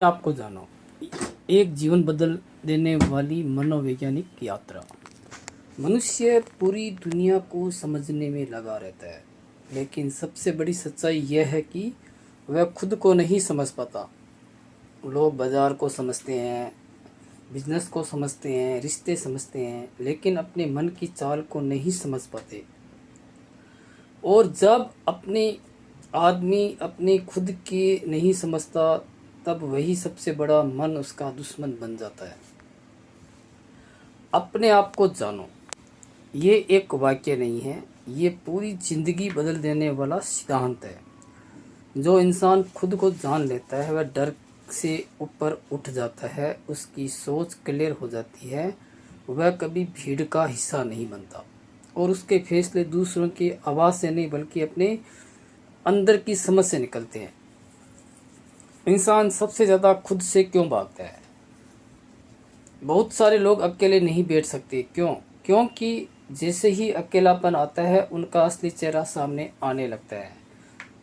आपको जानो, एक जीवन बदल देने वाली मनोवैज्ञानिक यात्रा। मनुष्य पूरी दुनिया को समझने में लगा रहता है, लेकिन सबसे बड़ी सच्चाई यह है कि वह खुद को नहीं समझ पाता। लोग बाजार को समझते हैं, बिजनेस को समझते हैं, रिश्ते समझते हैं, लेकिन अपने मन की चाल को नहीं समझ पाते। और जब अपने आदमी अपने खुद के नहीं समझता, तब वही सबसे बड़ा मन उसका दुश्मन बन जाता है। अपने आप को जानो, ये एक वाक्य नहीं है, ये पूरी जिंदगी बदल देने वाला सिद्धांत है। जो इंसान खुद को जान लेता है वह डर से ऊपर उठ जाता है, उसकी सोच क्लियर हो जाती है, वह कभी भीड़ का हिस्सा नहीं बनता और उसके फैसले दूसरों की आवाज़ से नहीं बल्कि अपने अंदर की समझ से निकलते हैं। इंसान सबसे ज़्यादा खुद से क्यों भागता है? बहुत सारे लोग अकेले नहीं बैठ सकते। क्यों? क्योंकि जैसे ही अकेलापन आता है उनका असली चेहरा सामने आने लगता है।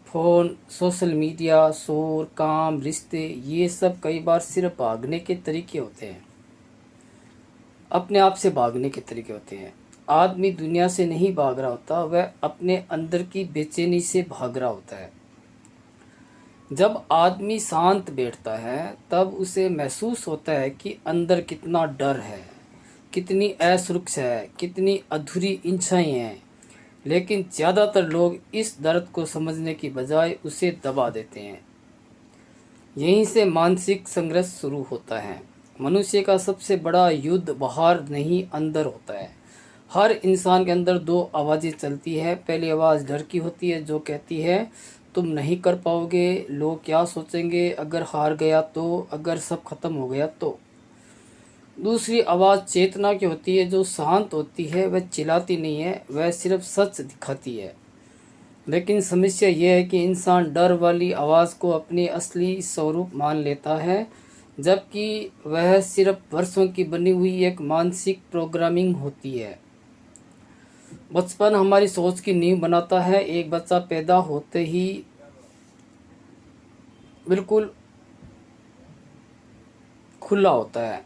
फ़ोन, सोशल मीडिया, शोर, काम, रिश्ते, ये सब कई बार सिर्फ भागने के तरीके होते हैं, अपने आप से भागने के तरीके होते हैं। आदमी दुनिया से नहीं भाग रहा होता, वह अपने अंदर की बेचैनी से भाग रहा होता है। जब आदमी शांत बैठता है तब उसे महसूस होता है कि अंदर कितना डर है, कितनी असुरक्षा है, कितनी अधूरी इच्छाएं हैं। लेकिन ज़्यादातर लोग इस दर्द को समझने की बजाय उसे दबा देते हैं। यहीं से मानसिक संघर्ष शुरू होता है। मनुष्य का सबसे बड़ा युद्ध बाहर नहीं, अंदर होता है। हर इंसान के अंदर दो आवाज़ें चलती है। पहली आवाज़ डर की होती है, जो कहती है तुम नहीं कर पाओगे, लोग क्या सोचेंगे, अगर हार गया तो, अगर सब खत्म हो गया तो। दूसरी आवाज़ चेतना की होती है, जो शांत होती है, वह चिल्लाती नहीं है, वह सिर्फ सच दिखाती है। लेकिन समस्या यह है कि इंसान डर वाली आवाज़ को अपनी असली स्वरूप मान लेता है, जबकि वह सिर्फ वर्षों की बनी हुई एक मानसिक प्रोग्रामिंग होती है। बचपन हमारी सोच की नींव बनाता है। एक बच्चा पैदा होते ही बिल्कुल खुला होता है,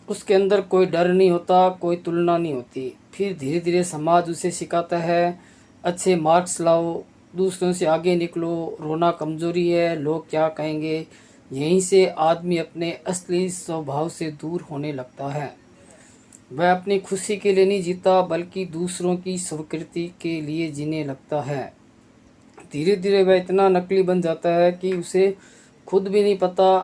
उसके अंदर कोई डर नहीं होता, कोई तुलना नहीं होती। फिर धीरे धीरे समाज उसे सिखाता है, अच्छे मार्क्स लाओ, दूसरों से आगे निकलो, रोना कमज़ोरी है, लोग क्या कहेंगे। यहीं से आदमी अपने असली स्वभाव से दूर होने लगता है। वह अपनी खुशी के लिए नहीं जीता, बल्कि दूसरों की स्वीकृति के लिए जीने लगता है। धीरे धीरे वह इतना नकली बन जाता है कि उसे खुद भी नहीं पता